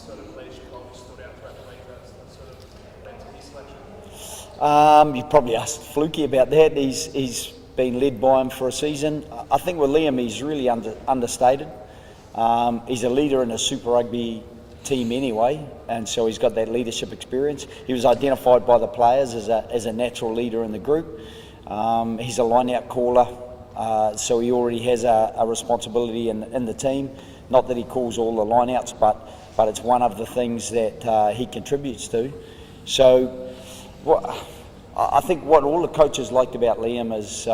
sort of leadership qualities stood out throughout the league that sort of led to his selection? You probably asked Fluky about that. He's been led by him for a season. I think with Liam, he's really understated. He's a leader in a Super Rugby team anyway, and so he's got that leadership experience. He was identified by the players as a natural leader in the group. He's a line-out caller, so he already has a responsibility in the team. Not that he calls all the line-outs, but it's one of the things that he contributes to. So I think what all the coaches liked about Liam is,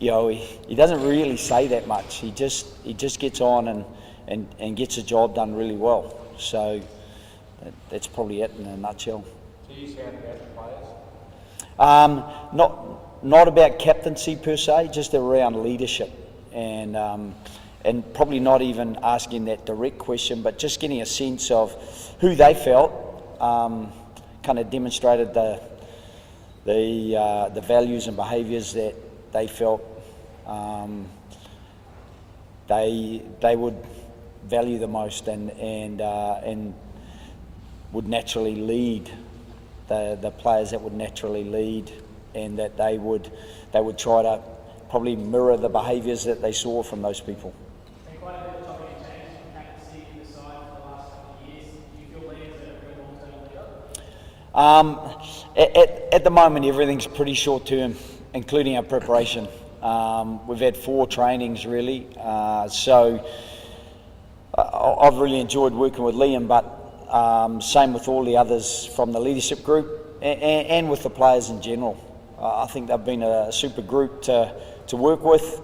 he doesn't really say that much. He just gets on and gets the job done really well. So that's probably it in a nutshell. Do you sound about the players? Not about captaincy per se, just around leadership, and probably not even asking that direct question, but just getting a sense of who they felt kind of demonstrated the values and behaviours that they felt they would value the most and would naturally lead the players that would naturally lead, and that they would try to probably mirror the behaviours that they saw from those people. Quite a bit of topic change from captaincy in the side for the last couple of years. Do you feel Liam's a real long-term leader? At the moment, everything's pretty short-term, including our preparation. We've had 4 trainings really, so I've really enjoyed working with Liam, but same with all the others from the leadership group and with the players in general. I think they've been a super group to work with,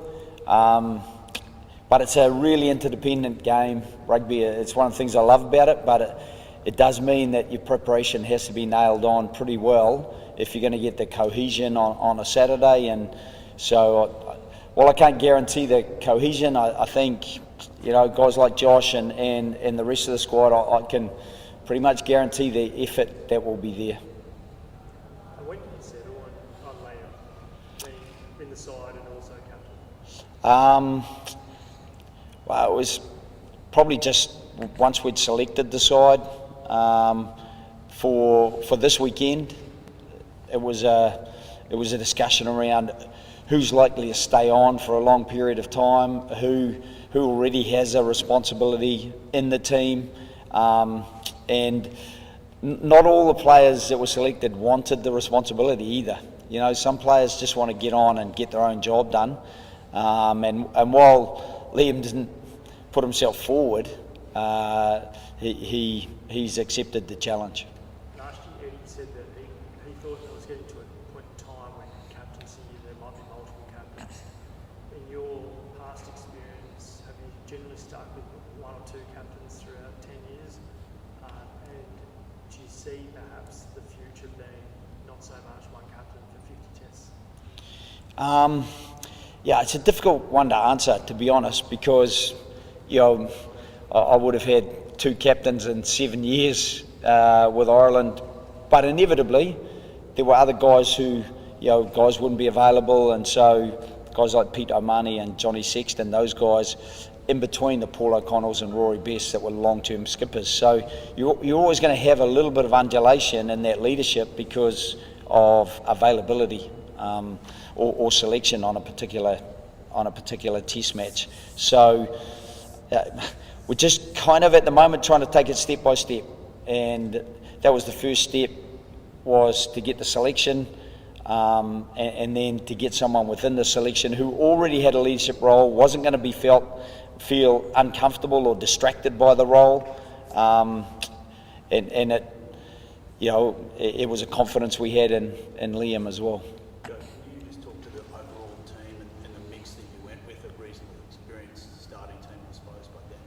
but it's a really interdependent game, rugby. It's one of the things I love about it, but it does mean that your preparation has to be nailed on pretty well if you're going to get the cohesion on a Saturday. And so, while I can't guarantee the cohesion, I think guys like Josh and the rest of the squad, I can pretty much guarantee the effort that will be there. When did you settle on Liam being in the side and also captain? Well, it was probably just once we'd selected the side for this weekend. It was a discussion around who's likely to stay on for a long period of time, who already has a responsibility in the team, and not all the players that were selected wanted the responsibility either. Some players just want to get on and get their own job done, and while Liam didn't put himself forward, he's accepted the challenge. Last year Eddie said that he thought it was getting to a point in time when captaincy there might be multiple captains. In your past experience, have you generally stuck with 1 or 2 captains throughout 10 years? And do you see perhaps the future being not so much one captain for 50 tests? Yeah, it's a difficult one to answer, to be honest, because I would have had 2 captains in 7 years with Ireland, but inevitably there were other guys who guys wouldn't be available, and so guys like Pete O'Mahony and Johnny Sexton, those guys in between the Paul O'Connells and Rory Best that were long-term skippers. So you're always going to have a little bit of undulation in that leadership because of availability or selection on a particular test match. So we're just kind of at the moment trying to take it step by step, and that was the first step, was to get the selection, and then to get someone within the selection who already had a leadership role, wasn't going to feel uncomfortable or distracted by the role, and it was a confidence we had in Liam as well. Can you just talk to the overall team and the mix that you went with, a reasonably experienced starting team, I suppose, but then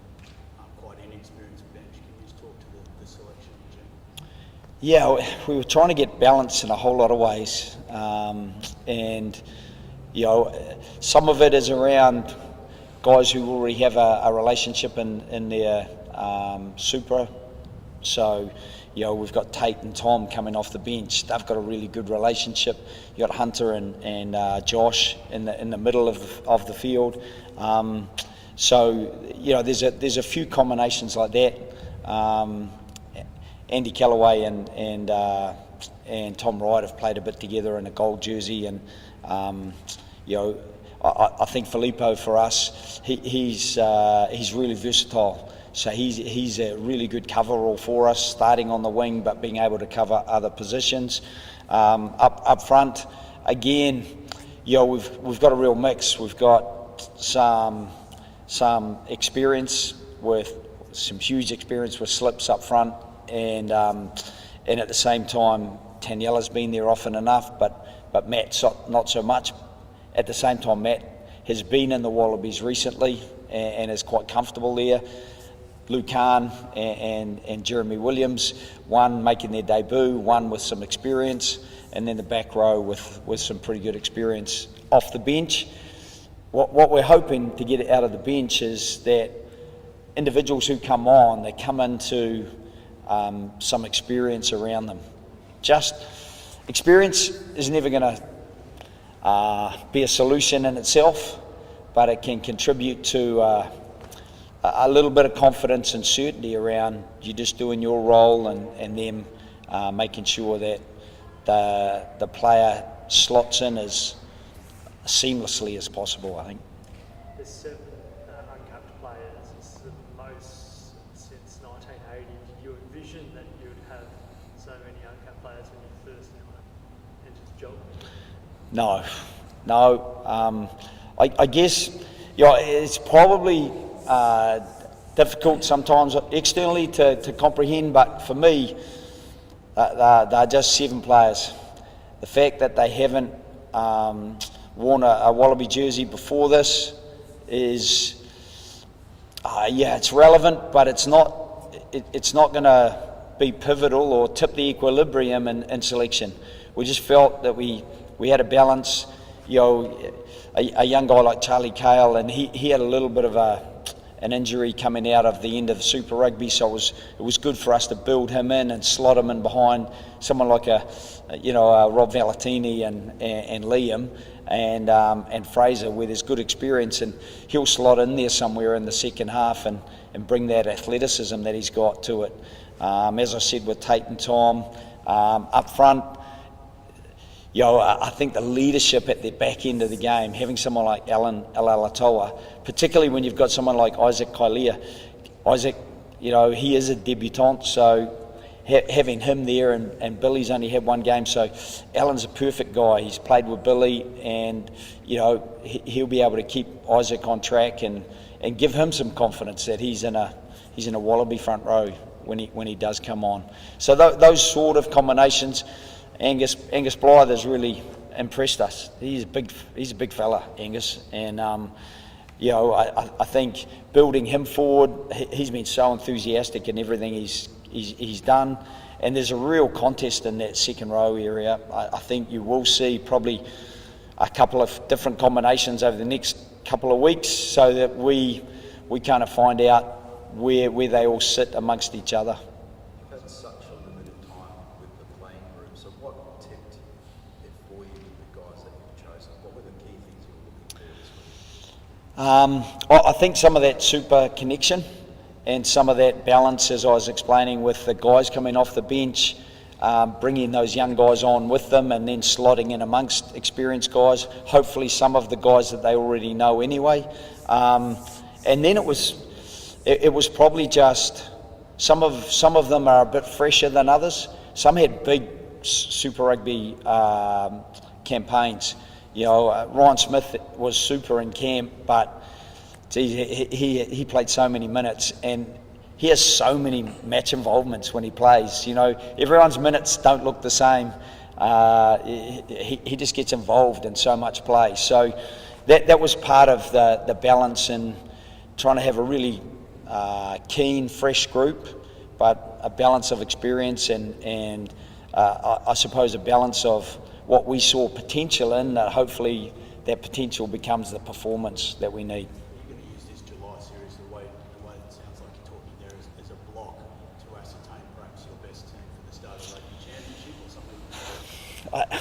quite inexperienced bench? Can you just talk to the selection in general? Yeah, we were trying to get balance in a whole lot of ways, and some of it is around guys who already have a relationship in their Super. So we've got Tate and Tom coming off the bench. They've got a really good relationship. You got Hunter and Josh in the middle of the field. So there's a few combinations like that. Andy Callaway and Tom Wright have played a bit together in a gold jersey, and I think Filippo for us, he's really versatile. So he's a really good coverall for us, starting on the wing but being able to cover other positions. Up front, again, we've got a real mix. We've got some experience with some huge experience with slips up front, and at the same time, Taniela's been there often enough, but Matt's not so much. At the same time, Matt has been in the Wallabies recently and is quite comfortable there. Lucan and Jeremy Williams, one making their debut, one with some experience, and then the back row with some pretty good experience off the bench. What we're hoping to get out of the bench is that individuals who come on, they come into some experience around them. Just experience is never going to be a solution in itself, but it can contribute to a little bit of confidence and certainty around you just doing your role, and them making sure that the player slots in as seamlessly as possible, I think. There's 7 uncapped players. It's the most since 1980. Did you envision that you would have so many uncapped players when you first entered the job? No. I guess it's probably difficult sometimes externally to comprehend, but for me, they're just 7 players. The fact that they haven't worn a Wallaby jersey before this is, it's relevant, but it's not going to be pivotal or tip the equilibrium in selection. We just felt that we had a balance. A young guy like Charlie Cale, and he had a little bit of an injury coming out of the end of the Super Rugby, so it was good for us to build him in and slot him in behind someone like a Rob Valentini and Liam and Fraser, where there's good experience, and he'll slot in there somewhere in the second half and bring that athleticism that he's got to it. As I said, with Tate and Tom up front, I think the leadership at the back end of the game, having someone like Alan Alatoa, particularly when you've got someone like Isaac Kailea. Isaac, he is a debutant, so having him there, and Billy's only had 1 game, so Alan's a perfect guy. He's played with Billy, and he'll be able to keep Isaac on track and give him some confidence that he's in a Wallaby front row when he does come on. So those sort of combinations. Angus Blythe has really impressed us. He's a big fella, Angus, and I think building him forward, he's been so enthusiastic in everything he's done, and there's a real contest in that second row area. I think you will see probably a couple of different combinations over the next couple of weeks, so that we kind of find out where they all sit amongst each other. You've had such a limited time with the playing group, so what tipped it for you with the guys that you've chosen? What were the key things you were looking for this week? I think some of that super connection and some of that balance, as I was explaining, with the guys coming off the bench, bringing those young guys on with them, and then slotting in amongst experienced guys, hopefully some of the guys that they already know anyway. And then it was probably just some of them are a bit fresher than others. Some had big Super Rugby campaigns. Ryan Smith was super in camp, but he played so many minutes, and he has so many match involvements when he plays. Everyone's minutes don't look the same. He just gets involved in so much play. So that was part of the balance in trying to have a really keen, fresh group, but a balance of experience and I suppose a balance of what we saw potential in, that hopefully that potential becomes the performance that we need. You're going to use this July series, the way it sounds like you're talking there, as a block to ascertain perhaps your best team for the start of the Rugby Championship or something?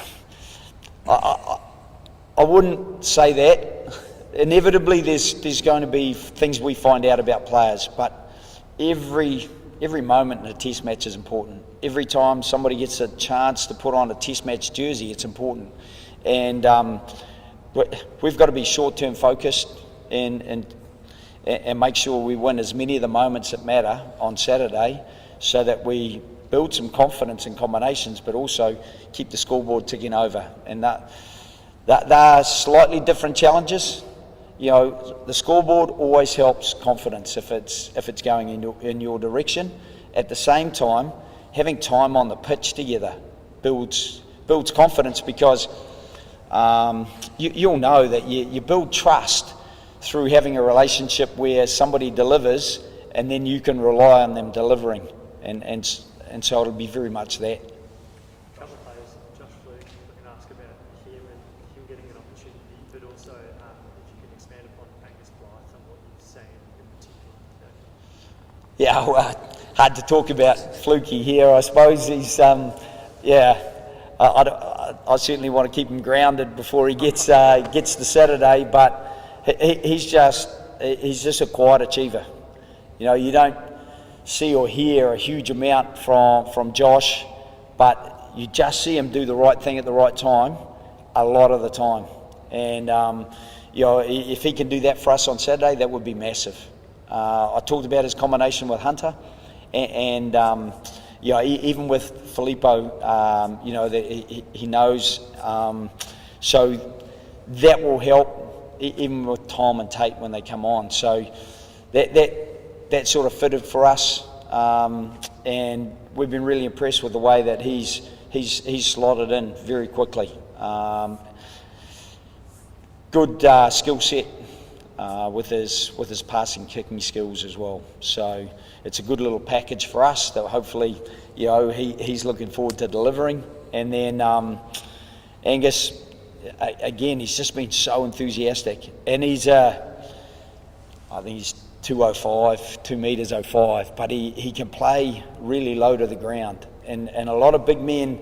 I wouldn't say that. Inevitably, there's going to be things we find out about players, but every every moment in a test match is important. Every time somebody gets a chance to put on a test match jersey, it's important. And we've got to be short-term focused and make sure we win as many of the moments that matter on Saturday, so that we build some confidence in combinations, but also keep the scoreboard ticking over. And that are slightly different challenges. You know, the scoreboard always helps confidence if it's going in your direction. At the same time, having time on the pitch together builds confidence, because you'll know that you build trust through having a relationship where somebody delivers and then you can rely on them delivering, and so it'll be very much that. A couple of players, Josh Luke, I can ask about him and him getting an opportunity, but also if you can expand upon Angus Blythe and what you've seen in particular. Yeah, well, hard to talk about Fluky here. I suppose he's, I certainly want to keep him grounded before he gets to Saturday, but he's just a quiet achiever. You know, you don't see or hear a huge amount from Josh, but you just see him do the right thing at the right time a lot of the time. And you know, if he can do that for us on Saturday, that would be massive. I talked about his combination with Hunter, and you know, even with Filippo, you know, that he knows. So that will help, even with Tom and Tate when they come on. So that sort of fitted for us, and we've been really impressed with the way that he's slotted in very quickly. Good skill set with his passing, kicking skills as well. So it's a good little package for us that hopefully, you know, he's looking forward to delivering. And then Angus, again, he's just been so enthusiastic, and he's I think he's 205, 2 metres 05, but he can play really low to the ground, and a lot of big men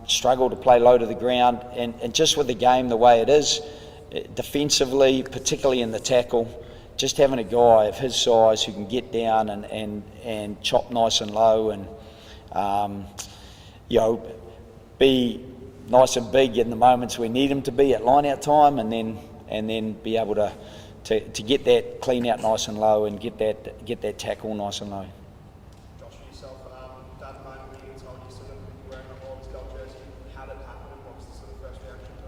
struggle to play low to the ground, and just with the game the way it is, defensively, particularly in the tackle, just having a guy of his size who can get down and chop nice and low, and you know, be nice and big in the moments we need him to be at line-out time, and then be able to get that clean out nice and low, and get that tackle nice and low. Josh, for yourself, that moment when you told you sort of wearing the Wallabies gold jersey, how did it happen, and what was the sort of first reaction to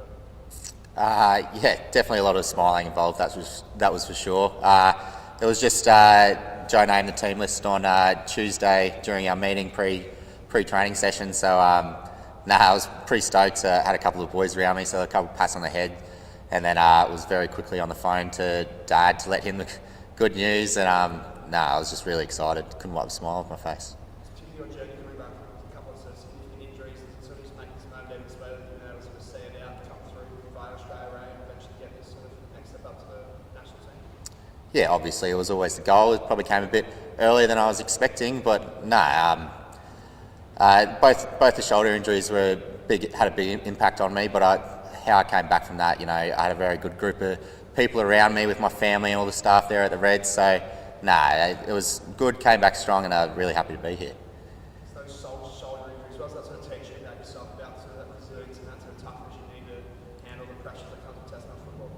it? Yeah, definitely a lot of smiling involved. That was for sure. It was just Joe named the team list on Tuesday during our meeting pre-training session. So I was pretty stoked. Had a couple of boys around me, so a couple of pats on the head. And then was very quickly on the phone to Dad to let him the good news. And I was just really excited. Couldn't wipe a smile off my face. Particularly your journey coming back from a couple of significant injuries, and sort of just making some motivated display that you know sort of see it out, come through via Australia, and eventually get this sort of next step up to the national team. Yeah, obviously it was always the goal. It probably came a bit earlier than I was expecting, but both the shoulder injuries had a big impact on me, but how I came back from that, you know, I had a very good group of people around me with my family and all the staff there at the Reds, so it was good, came back strong, and I'm really happy to be here. So those shoulder injuries, what does that sort of teach you about yourself, about sort of that resilience and that sort of toughness you need to handle the pressure that comes with test match football?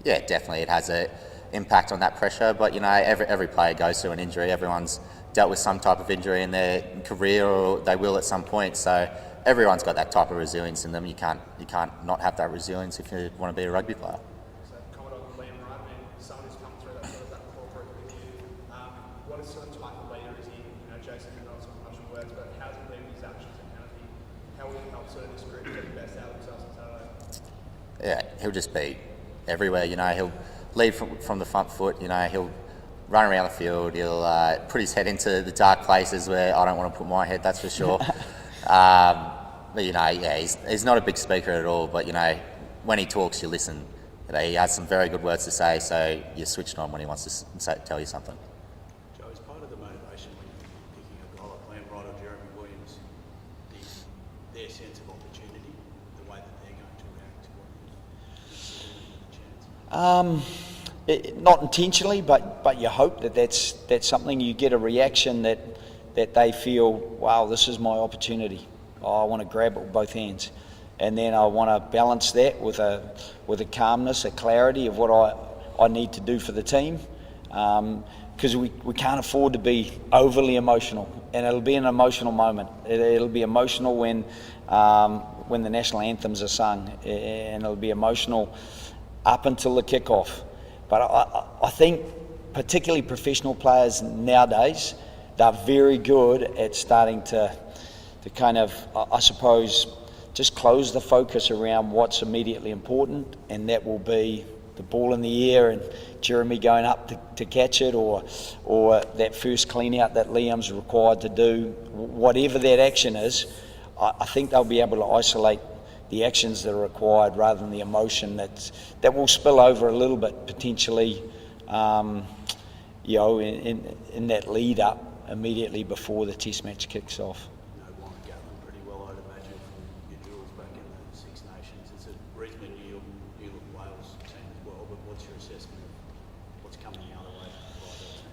Yeah, definitely it has an impact on that pressure, but you know, every player goes through an injury. Everyone's dealt with some type of injury in their career, or they will at some point, so everyone's got that type of resilience in them. You can't not have that resilience if you want to be a rugby player. So comment on Liam Wright, man, someone who's come through that sort of that core group with you. What is sort of type of leader is he? You know, Jason, you're not sort of much of words, but how does he lead his actions, and how will he help sort of this group get the best out of themselves on Saturday? Yeah, he'll just be everywhere. You know, he'll lead from the front foot. You know, he'll run around the field. He'll put his head into the dark places where I don't want to put my head. That's for sure. But you know, yeah, he's not a big speaker at all, but you know, when he talks, you listen. You know, he has some very good words to say, so you're switched on when he wants to tell you something. Joe, is part of the motivation when you're picking a guy like Liam Wright or Jeremy Williams, their sense of opportunity, the way that they're going to react to what you're giving them a chance? not intentionally, but you hope that's something, you get a reaction that they feel, wow, this is my opportunity. I want to grab it with both hands. And then I want to balance that with a calmness, a clarity of what I need to do for the team. Because we can't afford to be overly emotional. And it'll be an emotional moment. It'll be emotional when the national anthems are sung. And it'll be emotional up until the kickoff. But I think particularly professional players nowadays, they're very good at starting to kind of, I suppose, just close the focus around what's immediately important, and that will be the ball in the air and Jeremy going up to catch it, or that first clean out that Liam's required to do. Whatever that action is, I think they'll be able to isolate the actions that are required rather than the emotion that will spill over a little bit potentially, in that lead up immediately before the test match kicks off. You know Warren Gatland pretty well, I'd imagine, from your duels back in the Six Nations. It's a reasonably new Wales team as well, but what's your assessment of what's coming the other way by that team?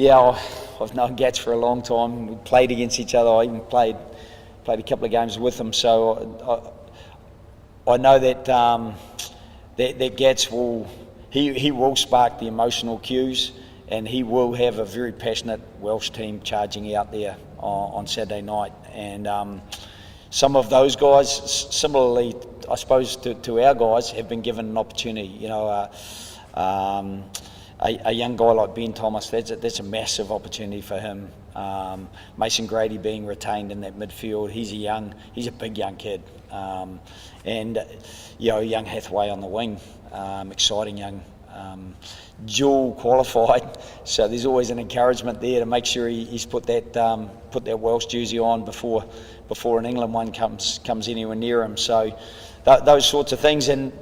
Yeah, I've known Gats for a long time. We played against each other. I even played a couple of games with them, so I know that that Gats will will spark the emotional cues, and he will have a very passionate Welsh team charging out there on Saturday night. And some of those guys, similarly, I suppose, to our guys, have been given an opportunity. You know, a young guy like Ben Thomas, that's a massive opportunity for him. Mason Grady being retained in that midfield, he's a big young kid. And young Hathaway on the wing, exciting young, dual qualified, so there's always an encouragement there to make sure he's put that Welsh jersey on before an England one comes anywhere near him. So those sorts of things. And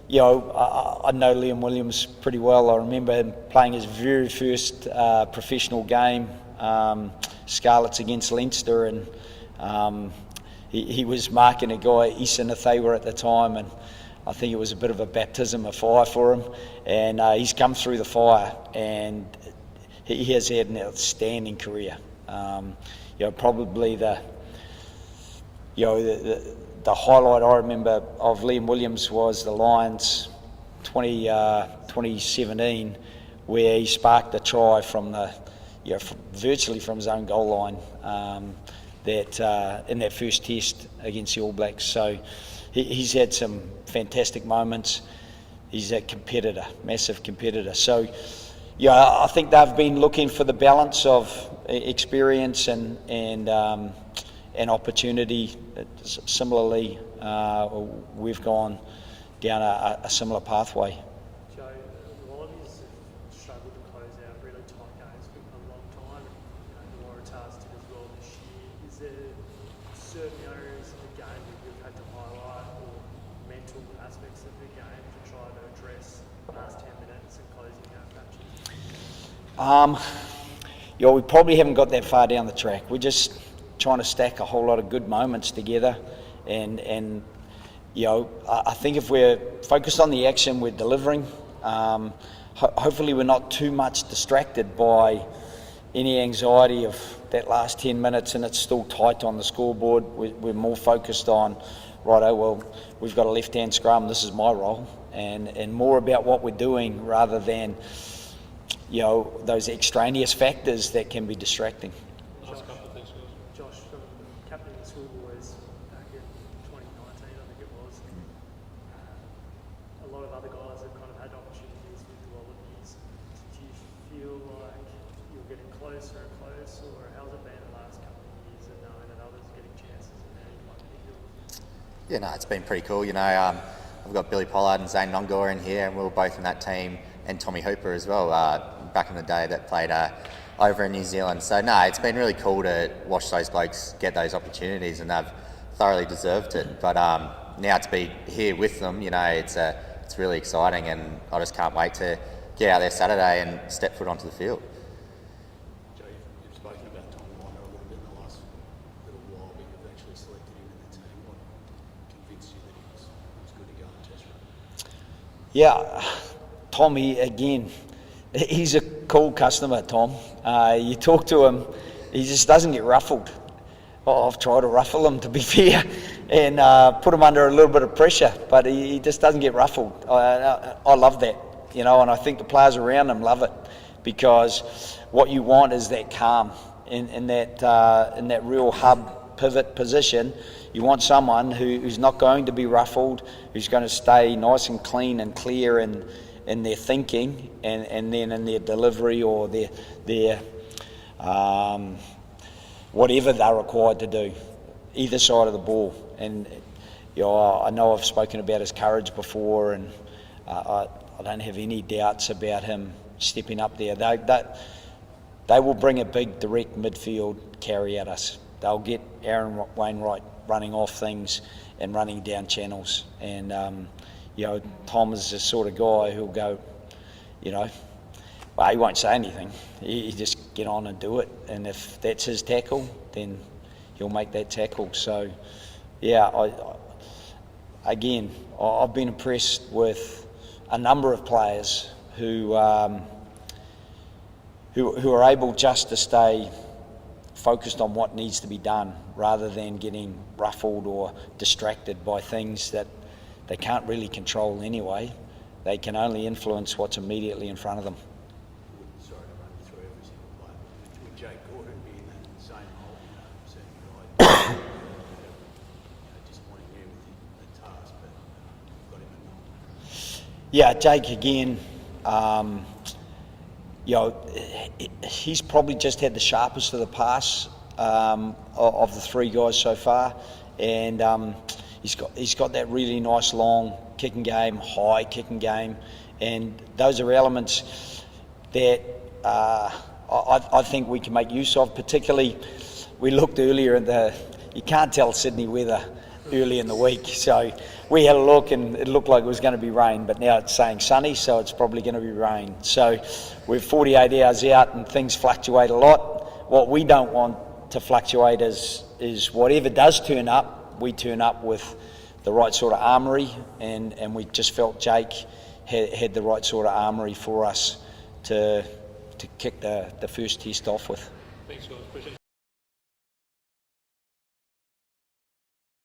I know Liam Williams pretty well. I remember him playing his very first professional game, Scarlets against Leinster, and he was marking a guy, Issa Nathawa at the time, and I think it was a bit of a baptism of fire for him. And he's come through the fire, and he has had an outstanding career. Probably the highlight I remember of Liam Williams was the Lions 2017, where he sparked a try from virtually from his own goal line, in that first test against the All Blacks. So he's had some fantastic moments. He's a competitor, massive competitor. So I think they've been looking for the balance of experience and opportunity. Similarly, we've gone down a similar pathway. Joe, the Wallabies have struggled to close out really tight games for a long time, and the Waratahs did as well this year. Is there certain areas of the game that you've had to highlight, or mental aspects of the game to try to address the last 10 minutes and closing out matches? We probably haven't got that far down the track. We're just trying to stack a whole lot of good moments together, and I think if we're focused on the action we're delivering, hopefully we're not too much distracted by any anxiety of that last 10 minutes and it's still tight on the scoreboard. We're more focused on, we've got a left-hand scrum, this is my role, and more about what we're doing rather than those extraneous factors that can be distracting. Josh, from captain of the schoolboys back in 2019, I think it was, a lot of other guys have kind of had opportunities with the Wallabies. Do you feel like you're getting closer and closer, or how's it been the last couple of years of knowing that others are getting chances and now you might be yours? Yeah, no, it's been pretty cool. I've got Billy Pollard and Zane Nongor in here, and we were both in that team, and Tommy Hooper as well, back in the day, that played over in New Zealand. So no, it's been really cool to watch those blokes get those opportunities, and they've thoroughly deserved it. But now to be here with them, it's really exciting, and I just can't wait to get out there Saturday and step foot onto the field. Joe, you've spoken about Tom Liner a little bit in the last little while, but you've actually selected him in the team. What convinced you that he was good to go on test run? Yeah, Tom, he's a cool customer, Tom. You talk to him, he just doesn't get ruffled. I've tried to ruffle him, to be fair, and put him under a little bit of pressure, but he just doesn't get ruffled. I love that, and I think the players around him love it, because what you want is that calm in that real hub pivot position. You want someone who's not going to be ruffled, who's going to stay nice and clean and clear in their thinking and then in their delivery or their whatever they're required to do, either side of the ball. And I know I've spoken about his courage before, and I don't have any doubts about him stepping up there. They will bring a big direct midfield carry at us. They'll get Aaron Wainwright running off things and running down channels. And Tom is the sort of guy who'll go, well, he won't say anything. He just get on and do it. And if that's his tackle, then he'll make that tackle. So, yeah, I've been impressed with a number of players who are able just to stay focused on what needs to be done rather than getting ruffled or distracted by things that they can't really control anyway. They can only influence what's immediately in front of them. Sorry to run you through every single player. Would Jake Gordon be in that same mould, certainly disappointing you with the task, but got him at Yeah, Jake again, he's probably just had the sharpest of the pass of the three guys so far, and he's got that really nice long kicking game, high kicking game, and those are elements that I think we can make use of. Particularly, we looked earlier at you can't tell Sydney weather early in the week, so we had a look and it looked like it was going to be rain, but now it's saying sunny, so it's probably going to be rain. So we're 48 hours out and things fluctuate a lot. What we don't want to fluctuate is whatever does turn up, we turn up with the right sort of armoury, and we just felt Jake had the right sort of armoury for us to kick the first test off with. Thanks, guys. Appreciate it.